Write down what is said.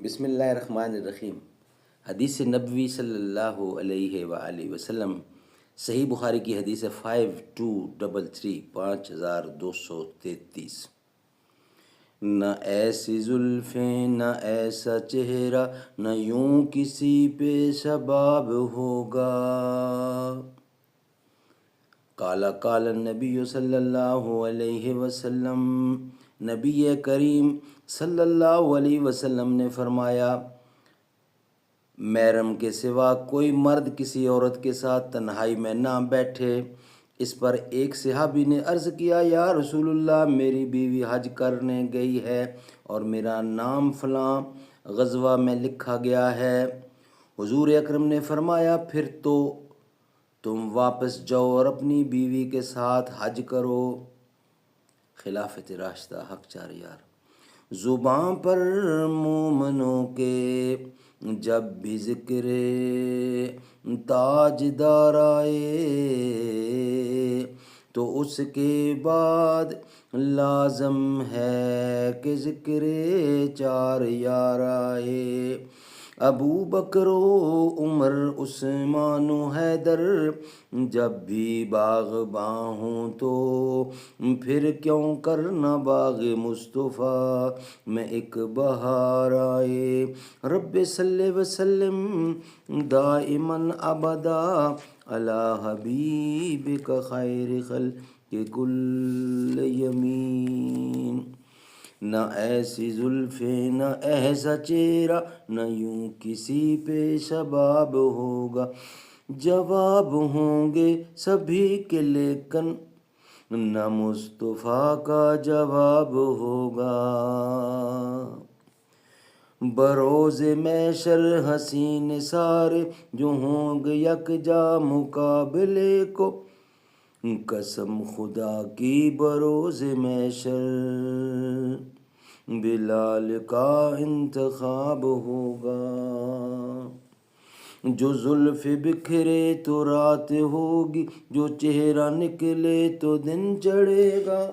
بسم اللہ الرحمن الرحیم۔ حدیث نبوی صلی اللہ علیہ وآلہ وسلم، صحیح بخاری کی حدیث 5233 5233۔ نہ ایسی زلفیں نہ ایسا چہرہ، نہ یوں کسی پہ شباب ہوگا۔ قال قال النبی صلی اللہ علیہ وسلم، نبی کریم صلی اللہ علیہ وسلم نے فرمایا، محرم کے سوا کوئی مرد کسی عورت کے ساتھ تنہائی میں نہ بیٹھے۔ اس پر ایک صحابی نے عرض کیا، یا رسول اللہ، میری بیوی حج کرنے گئی ہے اور میرا نام فلاں غزوہ میں لکھا گیا ہے۔ حضور اکرم نے فرمایا، پھر تو تم واپس جاؤ اور اپنی بیوی کے ساتھ حج کرو۔ خلافت راشدہ حق چار یار۔ زباں پر مومنوں کے جب بھی ذکر تاجدار آئے، تو اس کے بعد لازم ہے کہ ذکر چار یار آئے۔ ابو بکر و عمر عثمان و حیدر جب بھی باغباں ہوں تو پھر کیوں کرنا باغ مصطفیٰ میں ایک بہار آئے۔ رب صلی وسلم دائماً ابدا علی حبیبک خیر خلق کل یمین۔ نہ ایسی زلفیں نہ ایسا چہرہ، نہ یوں کسی پہ شباب ہوگا۔ جواب ہوں گے سبھی کے لیکن نہ مصطفیٰ کا جواب ہوگا۔ بروز محشر حسین سارے جو ہوں گے یکجا مقابلے کو، قسم خدا کی بروز محشر بلال کا انتخاب ہوگا۔ جو زلف بکھرے تو رات ہوگی، جو چہرہ نکلے تو دن چڑھے گا۔